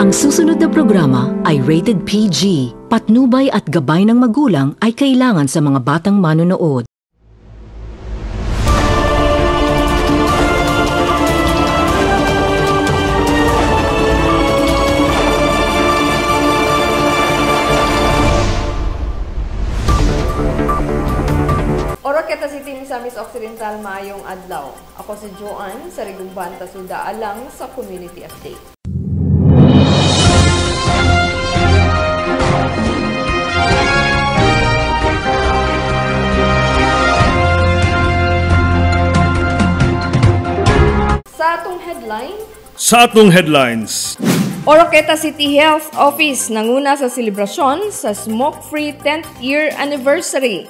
Ang susunod na programa ay rated PG. Patnubay at gabay ng magulang ay kailangan sa mga batang manonood. Oroqueta City, Misamis Occidental, maayong adlaw. Ako si Joanne sa Rigumban Tasuda alang sa Community Update. Sa atong headlines. Oroqueta City Health Office nanguna sa selebrasyon sa Smoke-Free 10th Year Anniversary.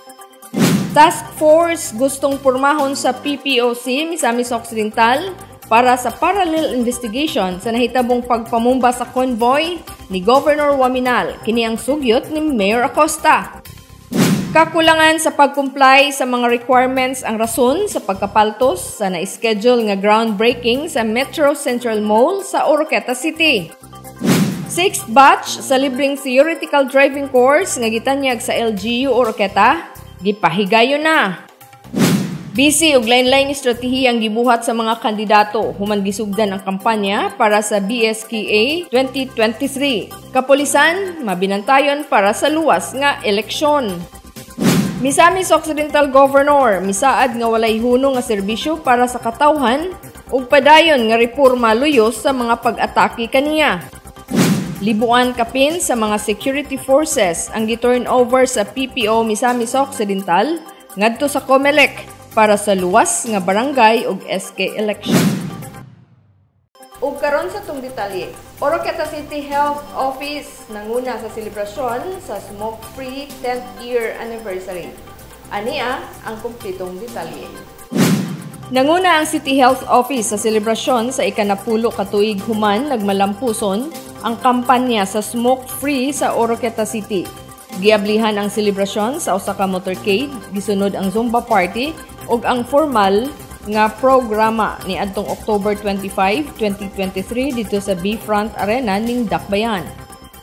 Task Force gustong pormahon sa PPOC, Misamis Occidental, para sa parallel investigation sa nahitabong pagpamumba sa convoy ni Governor Waminal, kini ang sugyot ni Mayor Acosta. Kakulangan sa pag-comply sa mga requirements ang rason sa pagkapaltos sa na-schedule nga groundbreaking sa Metro Central Mall sa Oroqueta City. 6th batch sa libreng theoretical driving course nga gitanyag sa LGU Oroqueta, gipahigayon na. Busy og lain-laing estratehiyang gibuhat sa mga kandidato human gisugdan ang kampanya para sa BSKA 2023. Kapulisan mabinantayon para sa luwas nga eleksyon. Misamis Occidental Governor misaad nga walay hunong nga serbisyo para sa katawhan ug padayon nga reforma luyos sa mga pag-atake kaniya. Libuan kapin sa mga security forces ang gi-turn over sa PPO Misamis Occidental ngadto sa COMELEC para sa luwas nga barangay ug SK election. Ug karon sa tong detalye, Oroqueta City Health Office nanguna sa selebrasyon sa Smoke-Free 10th Year Anniversary. Ania ang kumpletong detalye. Nanguna ang City Health Office sa selebrasyon sa ikanapulo ka tuig human nagmalampuson ang kampanya sa Smoke-Free sa Oroqueta City. Giablihan ang selebrasyon sa usa ka motorcade, gisunod ang Zumba party ug ang formal nga programa ni adtong October 25, 2023 dito sa B-Front Arena ning Dakbayan.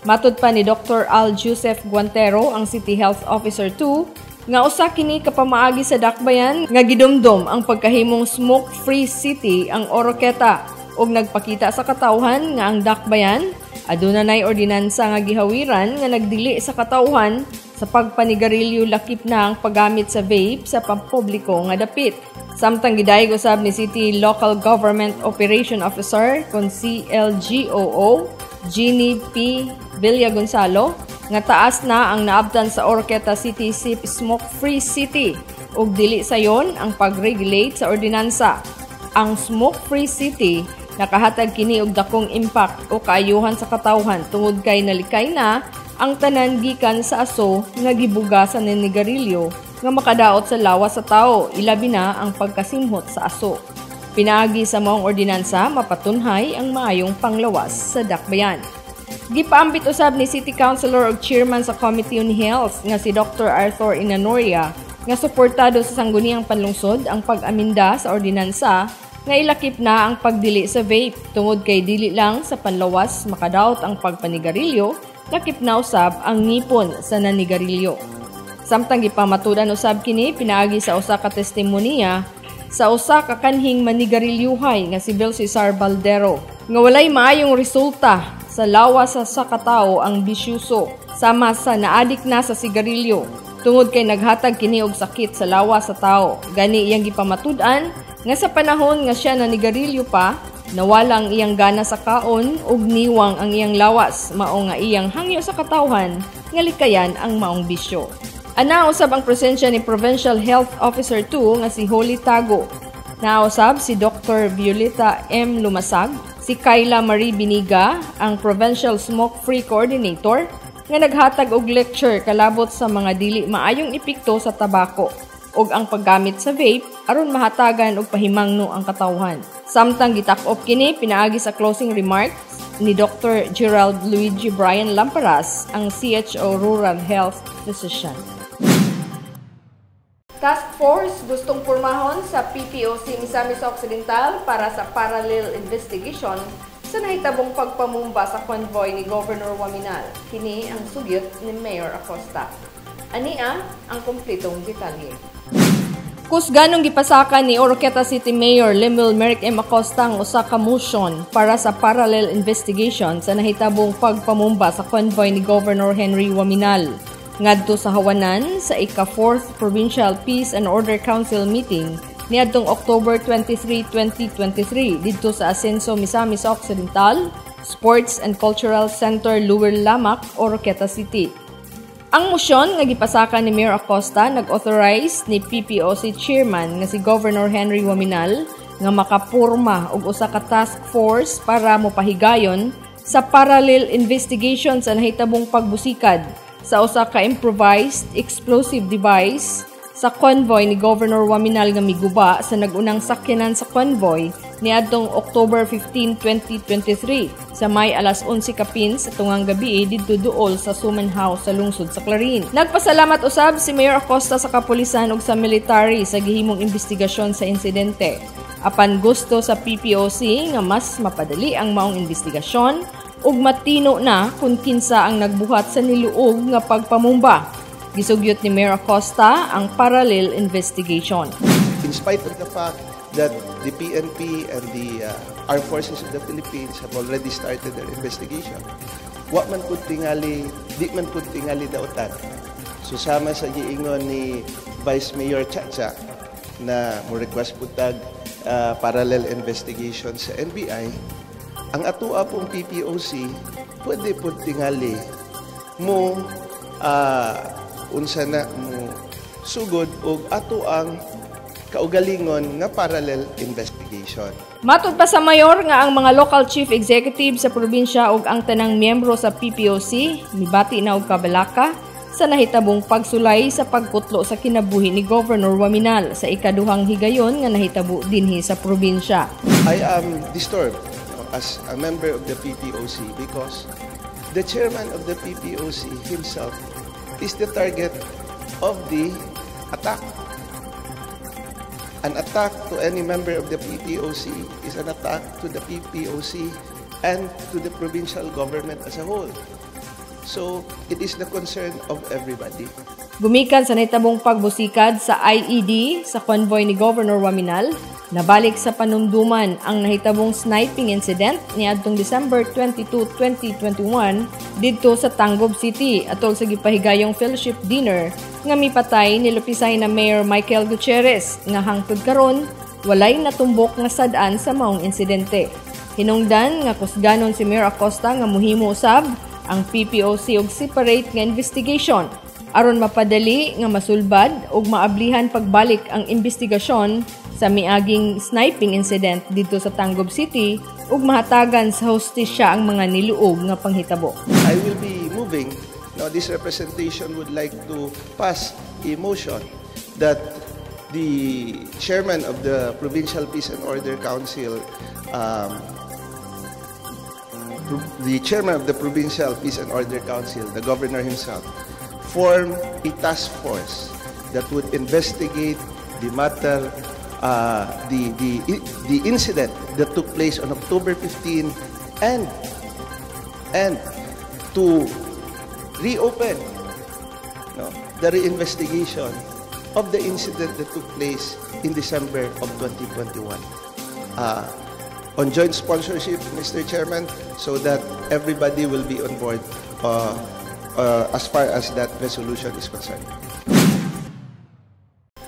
Matud pa ni Dr. Al Joseph Guantero, ang City Health Officer 2, nga usa kini kapamaagi sa Dakbayan nga gidumdum ang pagkahimong smoke-free city ang Oroqueta ug nagpakita sa katawhan nga ang Dakbayan aduna nay ordinansa nga gihawiran nga nagdili sa katawhan sa pagpanigarilyo lakip na ang paggamit sa vape sa pampubliko nga dapit. Samtang gidayeg usab ni City Local Government Operation Officer kon CLGOO Jeannie P. Villa Gonzalo nga taas na ang naabtan sa Oroqueta City SIP Smoke-Free City ug dili sayon ang pag-regulate sa ordinansa. Ang Smoke-Free City nakahatag kini og dakong impact o kaayuhan sa katawhan tungod kay nalikay na ang tanan gikan sa aso nga gibugasan ni nigarilyo nga makadaot sa lawas sa tao, ilabi na ang pagkasimhot sa aso. Pinaagi sa maong ordinansa, mapatunhay ang maayong panglawas sa Dakbayan. Gipaambit usab ni City Councilor ug Chairman sa Committee on Health nga si Dr. Arthur Inanoria nga suportado sa sangguniang panlungsod ang pag-aminda sa ordinansa nga ilakip na ang pagdili sa vape tungod kay dili lang sa panlawas makadaot ang pagpanigarilyo, lakip na usab ang ngipon sa nanigarilyo. Samtang gipamatudan usab kini pinaagi sa usa ka testimonya sa usa ka kanhing manigarilyuhay nga si Bill Cesar Baldero nga walay maayong resulta sa lawas sa katao ang bisyuso sama sa naadik na sa sigarilyo tungod kay naghatag kini og sakit sa lawas sa tao. Gani iyang gipamatudan nga sa panahon nga siya nanigarilyo pa nawala ang iyang gana sa kaon ug niwang ang iyang lawas mao nga iyang hangyo sa katawhan nga likayan ang maong bisyo. Anausab ang presensya ni Provincial Health Officer 2 nga si Holy Tago. Nausab si Dr. Violeta M. Lumasag, si Kayla Marie Biniga, ang Provincial Smoke-Free Coordinator, nga naghatag og lecture kalabot sa mga dili maayong epekto sa tabako ug ang paggamit sa vape aron mahatagan og pahimangno ang katawhan. Samtang gitak-op kini pinaagi sa closing remarks ni Dr. Gerald Luigi Brian Lamparas, ang CHO Rural Health Physician. Task Force gustong pormahon sa PPOC Misamis Occidental para sa parallel investigation sa nahitabong pagpamumba sa convoy ni Governor Waminal. Kini ang sugyot ni Mayor Acosta. Ania ang kumpletong detalye. Kusganong gipasaka ni Oroquieta City Mayor Lemuel Merrick M. Acosta ang usa ka motion para sa parallel investigation sa nahitabong pagpamumba sa convoy ni Governor Henry Waminal. Ngadto sa Hawanan sa ika-4th Provincial Peace and Order Council meeting niadtong October 23, 2023 didto sa Asenso, Misamis Occidental, Sports and Cultural Center, Lower Lamac, Oroquieta City. Ang mosyon nga gipasaka ni Mayor Acosta nag-authorize ni PPOC Chairman nga si Governor Henry Waminal nga makapurma og usa ka task force para mopahigayon sa parallel investigation sa nahitabong pagbusikad sa usa ka improvised explosive device sa convoy ni Governor Waminal nga miguba sa nagunang sakyanan sa convoy niadtong October 15, 2023 sa may alas 11 kapin sa tungang gabi didto duol sa Suman House sa lungsod sa Clarin. Nagpasalamat usab si Mayor Acosta sa kapulisan ug sa military sa gihimong investigasyon sa insidente. Apan gusto sa PPOC nga mas mapadali ang maong investigasyon ug matino na kung kinsa ang nagbuhat sa niluog nga pagpamumba. Gisugyot ni Mayor Acosta ang parallel investigation. In spite of the fact that the PNP and the Armed Forces of the Philippines have already started their investigation, wa man pud tingali, di man pud tingali daotan. Susama sa giingon ni Vice Mayor Chacha na mo request pud tag parallel investigation sa NBI, ang atoa pong PPOC pwede pud tingali mo unsa na mo sugod og ato ang kaugalingon nga parallel investigation. Matud pa sa mayor nga ang mga local chief executive sa probinsya ug ang tanang miyembro sa PPOC mibati na og kabalaka sa nahitabong pagsulay sa pagputlo sa kinabuhi ni Governor Waminal sa ikaduhang higayon nga nahitabo dinhi sa probinsya. I am disturbed as a member of the PPOC because the chairman of the PPOC himself is the target of the attack. An attack to any member of the PPOC is an attack to the PPOC and to the provincial government as a whole. So, it is the concern of everybody. Gumikan sa nahitabong pagbusikad sa IED sa convoy ni Governor Waminal, nabalik sa panumduman ang nahitabong sniping incident niadtong December 22, 2021 didto sa Tangub City atol sa gipahigayong fellowship dinner nga mipatay ni Lupisay na Mayor Michael Gutierrez nga hangtod karon walay natumbok nga sad-an sa maong insidente. Hinungdan nga kusganon si Mayor Acosta nga muhimo usab ang PPOC og separate nga investigation aron mapadali nga masulbad ug maablihan pagbalik ang investigasyon sa miaging sniping incident dito sa Tangub City ug mahatagan sa hustisya ang mga niluog nga panghitabo. I will be moving. Now, this representation would like to pass a motion that the chairman of the Provincial Peace and Order Council, the governor himself, form a task force that would investigate the matter, the incident that took place on October 15 and to reopen the reinvestigation of the incident that took place in December of 2021. On joint sponsorship, Mr. Chairman, so that everybody will be on board as far as that resolution is concerned.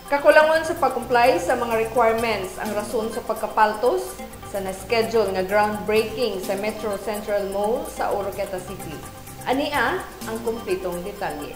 Kakulangon sa pag-comply sa mga requirements ang rason sa pagkapaltos sa na-schedule nga groundbreaking sa Metro Central Mall sa Oroquieta City. Ania ang kumpletong detalye.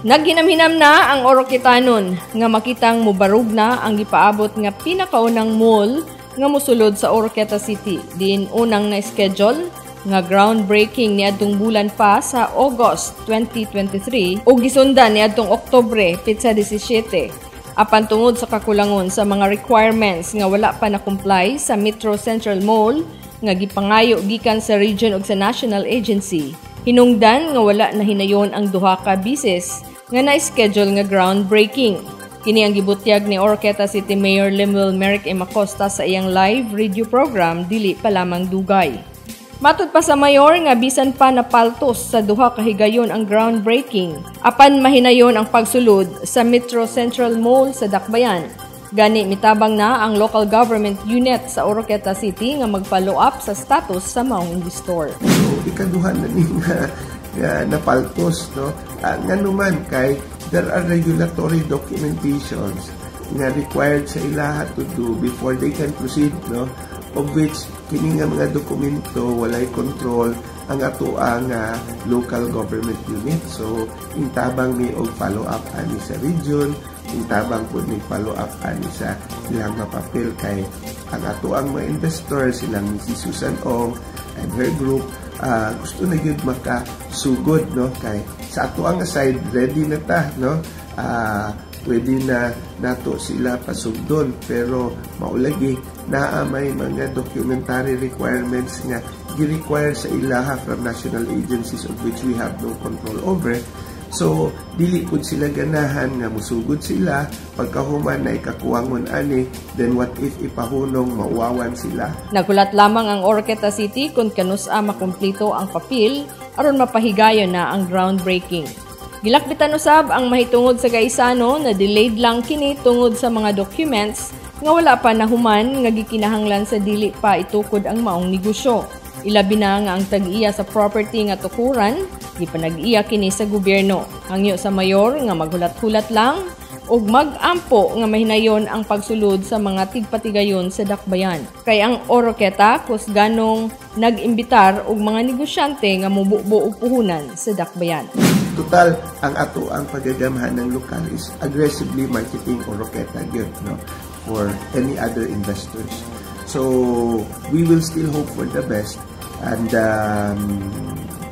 Naghinamhinam na ang Oroquietanon nga makitang mubarug na ang gipaabot nga pinakaunang mall nga mosulod sa Oroquieta City. Diin unang na-schedule nga groundbreaking niadtong bulan pa sa August 2023 ug gisundan niadtong Oktubre pitsa 17. Apan tungod sa kakulangon sa mga requirements nga wala pa na-comply sa Metro Central Mall nga gipangayo gikan sa region ug sa national agency, hinungdan nga wala na hinayon ang duha ka bisis nga na-schedule nga groundbreaking. Kini ang gibutyag ni Oroqueta City Mayor Lemuel Merrick M. Acosta sa iyang live radio program Dili pa lamang dugay. Matud pa sa mayor nga bisan pa napaltos sa duha ka higayon ang groundbreaking apan mahinayon ang pagsulod sa Metro Central Mall sa Dakbayan. Gani mitabang na ang local government unit sa Oroqueta City nga mag-follow up sa status sa maong investor. So ikaduha na ni napaltos, no? Nga naman kay there are regulatory documentations nga required sa ilaha to do before they can proceed, no? Of which kini nga mga dokumento walay control ang ato ang local government unit. So intabang ni og follow up ani sa region, intabang pud ni follow up ani sa ilang mga papel kay ang ato ang mga investors silang si Susan Ong and her group gusto na gyud makasugod, no? Kay sa ato ang side ready na ta, no? Pwede na nato sila pasugdon pero maulagi naa may mga documentary requirements nga gi-require sa ilaha from national agencies of which we have no control over. So dili pud sila ganahan nga musugod sila pagkahuman na ikakuwangon ani, then what if ipahunong mauwawan sila. Nagulat lamang ang Oroqueta City kung kanusa makumpleto ang papel aron mapahigayon na ang groundbreaking. Gilakbitan usab ang mahitungod sa Gaisano na delayed lang kini tungod sa mga documents nga wala pa nahuman nga gikinahanglan sa dili pa itukod ang maong negosyo. Ilabi na nga ang tag-iya sa property nga tukuran, gipanag-iya kini sa gobyerno. Hangyo sa mayor nga maghulat-hulat lang ug mag-ampo nga mahinayon ang pagsulod sa mga tigpatigayon sa Dakbayan. Kay ang Oroqueta kusganong nag-imbitar og mga negosyante nga mububo og puhunan sa Dakbayan. Total, ang ato ang pagagamhan ng lokal is aggressively marketing Oroqueta gyud, no, for any other investors. So we will still hope for the best and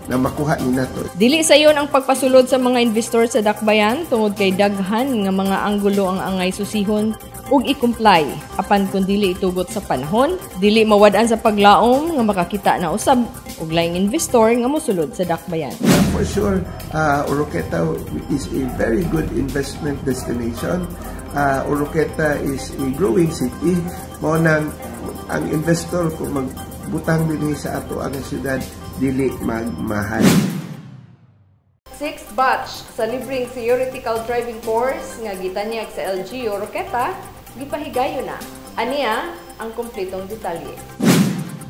na makuha ni nato. Dili sayon ang pagpasulod sa mga investor sa Dakbayan tungod kay daghan nga mga anggulo ang angay susihon ug i-comply apan kun dili itugot sa panahon, dili mawad-an sa paglaom nga makakita na usab og laing investor nga mosulod sa Dakbayan. For sure, Oroqueta is a very good investment destination. Oroqueta is a growing city. Mao nang ang investor kung magbutang dinhi sa ato ang syudad dili magmahal. 6th batch sa libreng theoretical driving course nga gitanyag sa LG Oroqueta gipahigayon na. Aniya ang kumpletong detalye.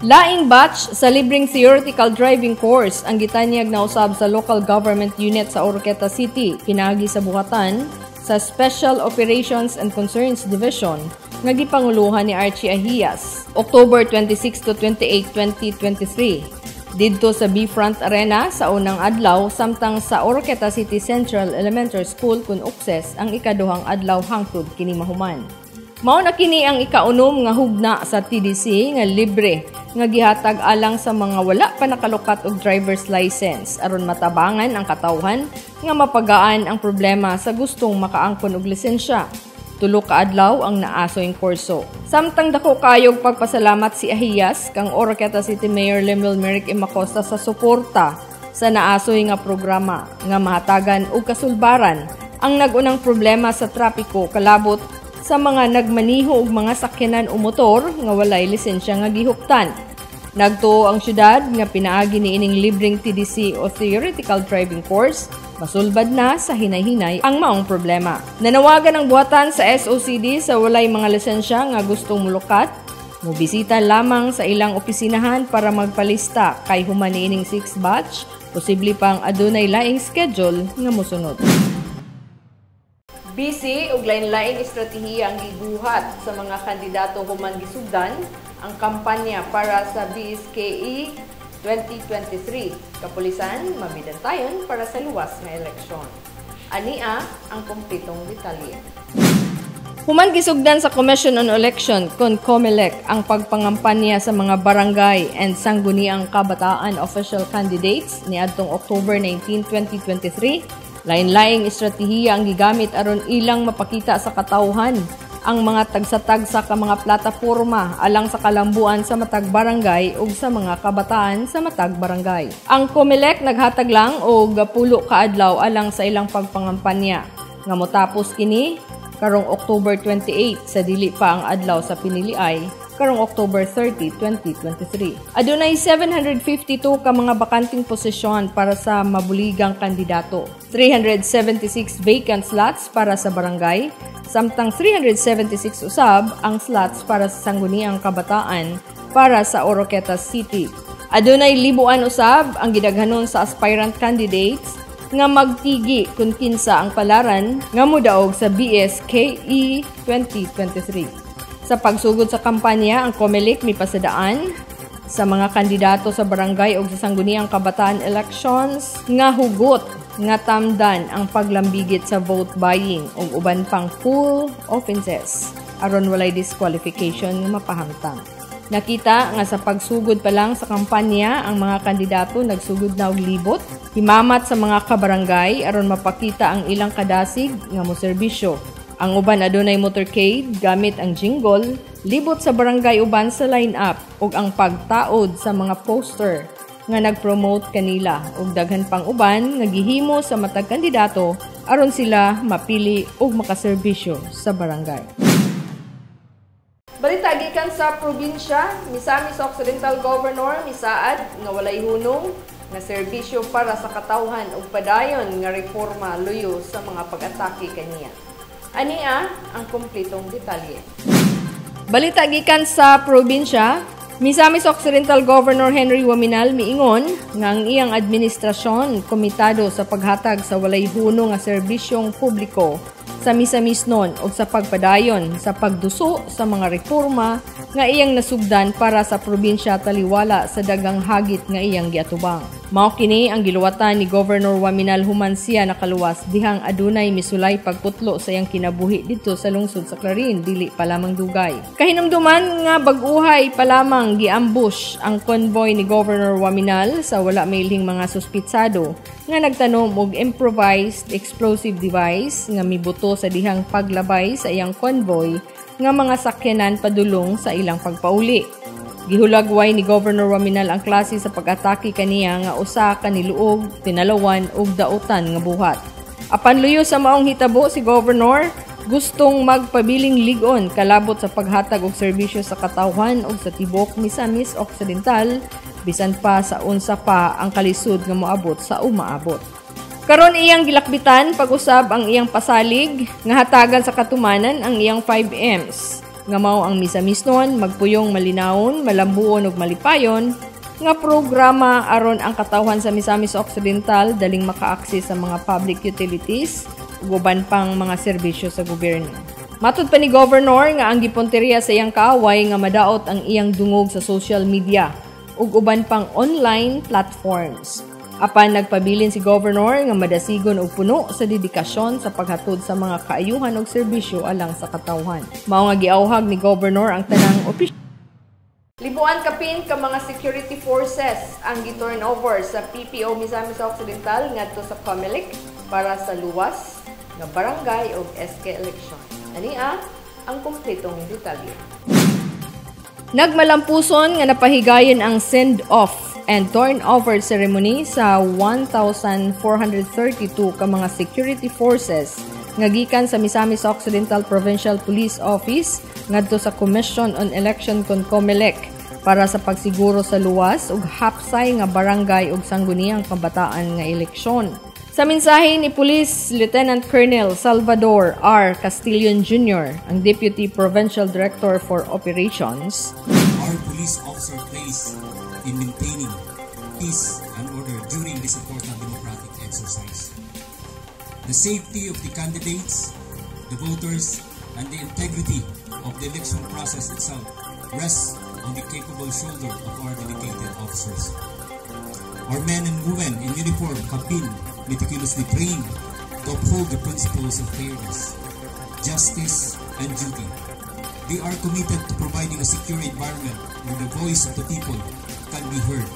Laing batch sa libreng theoretical driving course ang gitanyag na usab sa local government unit sa Oroqueta City pinaagi sa buhatan sa Special Operations and Concerns Division nga gipanguluhan ni Archie Ahias October 26 to 28, 2023 didto sa B-Front Arena sa unang adlaw samtang sa Oroqueta City Central Elementary School kun ukses ang ikaduhang adlaw hangtod kini mahuman. Mao na kini ang ikaunom nga hugna sa TDC nga libre nga gihatag alang sa mga wala pa nakalukat og driver's license aron matabangan ang katawhan nga mapagaan ang problema sa gustong makaangkon og lisensya. Tulo ka adlaw ang naasoy kurso. Samtang dako kayog pagpasalamat si Ahias kang Oroqueta City Mayor Lemuel Merrick M. Acosta sa suporta sa naasoy nga programa nga mahatagan og kasulbaran ang nagunang problema sa trapiko kalabot sa mga nagmaniho og mga sakyanan o motor nga walay lisensya nga gihuptan. Nagtuo ang syudad nga pinaagi niining libreng TDC o theoretical driving course, masulbad na sa hinay-hinay ang maong problema. Nanawagan ang buhatan sa SOCD sa walay mga lisensya nga gustong mulukat, mobisita lamang sa ilang opisinahan para magpalista kay human niining 6th batch, posible pang adunay laing schedule nga mosunod. Busy ug lain-laing estratehiya ang gibuhat sa mga kandidato human gisugdan ang kampanya para sa BSKE 2023. Kapulisan, mabidantayon para sa luwas nga eleksyon. Ania ang kumpletong detalye. Human gisugdan sa Commission on Election kon COMELEC ang pagpangampanya sa mga barangay and sangguniang kabataan official candidates niadtong October 19, 2023. Lain-laing estratehiya ang gigamit aron ilang mapakita sa katawhan ang mga tagsa-tagsa ka mga plataporma alang sa kalambuan sa matag barangay ug sa mga kabataan sa matag barangay. Ang COMELEC naghatag lang og 10 ka adlaw alang sa ilang pagpangampanya. Nga motapos kini, karong October 28 sa dili pa ang adlaw sa piniliay karong October 30, 2023. Adunay 752 ka mga bakanting posisyon para sa mabuligang kandidato. 376 vacant slots para sa barangay, samtang 376 usab ang slots para sa sangguniang kabataan para sa Oroqueta City. Adunay libuan usab ang gidaghanon sa aspirant candidates nga magtigi kung kinsa ang palaran nga modaog sa BSKE 2023. Sa pagsugod sa kampanya, ang COMELEC mipasadaan sa mga kandidato sa barangay o sa sangguniang kabataan elections nga hugot nga tamdan ang paglambigit sa vote buying ug uban pang full offenses aron walay disqualification nga mapahamtang. Nakita nga sa pagsugod pa lang sa kampanya, ang mga kandidato nagsugod na og libot, himamat sa mga kabarangay aron mapakita ang ilang kadasig nga moserbisyo. Ang uban adunay motorcade gamit ang jingle, libot sa barangay uban sa line-up ug ang pagtaod sa mga poster nga nag-promote kanila ug daghan pang uban nga gihimo sa matag kandidato aron sila mapili ug makaserbisyo sa barangay. Balita gikan sa probinsya, Misamis Occidental Governor misaad nga walay hunong nga serbisyo para sa katawhan ug padayon nga reforma luyo sa mga pag-atake kaniya. Ania ang kumpletong detalye. Balita gikan sa probinsya, Misamis Occidental Governor Henry Waminal miingon nga ang iyang administrasyon komitado sa paghatag sa walay hunong nga serbisyong publiko sa Misamisnon o sa pagpadayon sa pagduso sa mga reforma nga iyang nasugdan para sa probinsya taliwala sa dagang hagit nga iyang giatubang. Mao kini ang giluwatan ni Governor Waminal human siya nakaluwas dihang adunay misulay pagputlo sa iyang kinabuhi dito sa lungsod sa Clarin, dili pa lamang dugay. Kahinumduman nga bag-uhay pa lamang giambush ang convoy ni Governor Waminal sa wala mailhing mga suspitsado nga nagtanom og improvised explosive device nga mibuto sa dihang paglabay sa iyang convoy nga mga sakyanan padulong sa ilang pagpauli. Gihulagway ni Governor Waminal ang klase sa pag-atake kaniya nga usa ka niluog, tinalawan ug dautan nga buhat. Apan luyo sa maong hitabo si Governor gustong magpabiling ligon kalabot sa paghatag og serbisyo sa katawhan ug sa tibok Misamis Occidental bisan pa sa unsa pa ang kalisod nga moabot sa umaabot. Karon iyang gilakbitan pag-usab ang iyang pasalig nga hatagan sa katumanan ang iyang 5Ms. Nga mao ang Misamisnon, magpuyong malinawon, malambuon ug malipayon nga programa aron ang katawhan sa Misamis Occidental daling maka-access sa mga public utilities ug uban pang mga serbisyo sa gobyerno. Matud pa ni Governor nga ang gipunteriya sa iyang kaaway nga madaot ang iyang dungog sa social media ug uban pang online platforms. Apan nagpabilin si Governor nga madasigon og puno sa dedikasyon sa paghatod sa mga kaayuhan ug serbisyo alang sa katawhan. Mao nga giawhag ni Governor ang tanang opisyal. Libuan kapin ka mga security forces ang gi-turnover sa PPO Misamis Occidental ngadto sa COMELEC para sa luwas nga barangay ug SK election. Ania ang kumpletong detalye. Nagmalampuson nga napahigayon ang send-off and turnover ceremony sa 1,432 ka mga security forces nga gikan sa Misamis Occidental Provincial Police Office ngadto sa Commission on Election kon COMELEC para sa pagsiguro sa luwas ug hapsay nga barangay ug sangguniang kabataan nga eleksyon. Sa mensahe ni Police Lieutenant Colonel Salvador R. Castillon Jr., ang Deputy Provincial Director for Operations, our police officer plays in maintaining peace and order during this important democratic exercise. The safety of the candidates, the voters, and the integrity of the election process itself rests on the capable shoulder of our dedicated officers. Our men and women in uniform have been meticulously trained to uphold the principles of fairness, justice, and duty. They are committed to providing a secure environment where the voice of the people can be heard,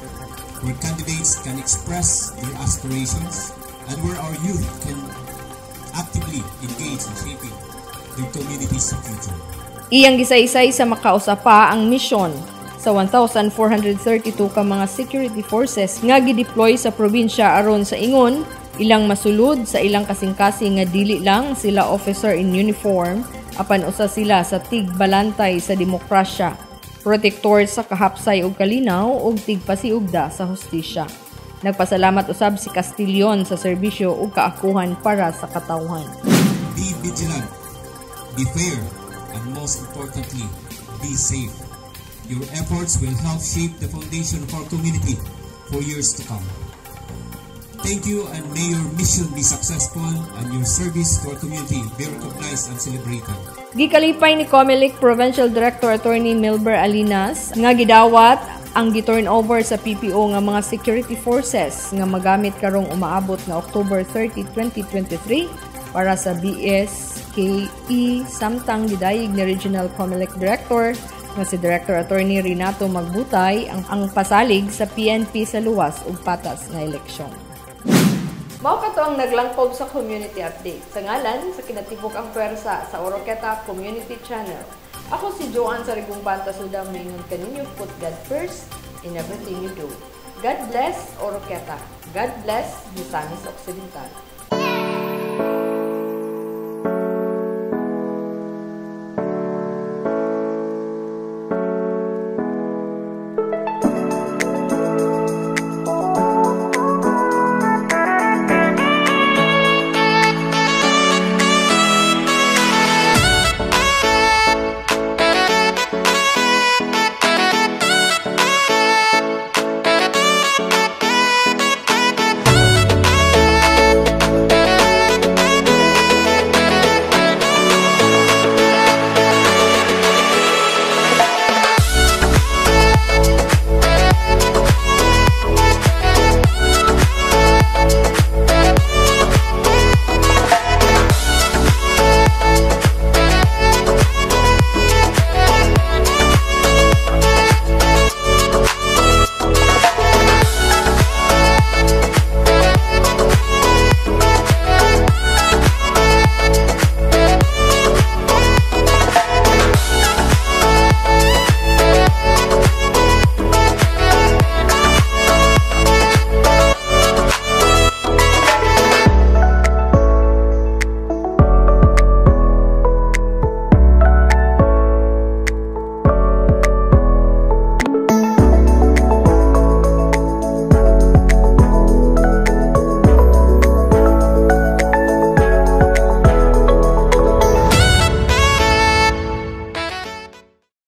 where candidates can express their aspirations, and where our youth can actively engage in shaping their community's future. Iyang gisaysay sa makausapa ang misyon sa 1,432 ka mga security forces nga gideploy sa probinsya aron sa ingon Ilang masulod sa ilang kasing-kasing nga dili lang sila officer in uniform, apan usa sila sa tigbalantay sa demokrasya, protektor sa kahapsay ug kalinaw ug tigpasiugda sa hustisya. Nagpasalamat usab si Castillon sa serbisyo ug kaakuhan para sa katawhan. Be vigilant, be fair, and most importantly, be safe. Your efforts will help shape the foundation of our community for years to come. Thank you, and may your mission be successful and your service to our community be recognized and celebrated. Gikalipay ni COMELEC Provincial Director Attorney Milber Alinas nga gidawat ang gi-turnover sa PPO nga mga security forces nga magamit karong umaabot na October 30, 2023 para sa BSKE samtang gidayeg ni Regional COMELEC Director nga si Director Attorney Renato Magbutay ang pasalig sa PNP sa luwas ug patas nga eleksyon. Mao kato ang naglangkob sa community update. Sa ngalan sa kinatibok ang pwersa sa Oroqueta Community Channel. Ako si Joanne Sarigong Pantasuda, maingon kaninyo, put God first in everything you do. God bless Oroqueta. God bless Misamis Occidental.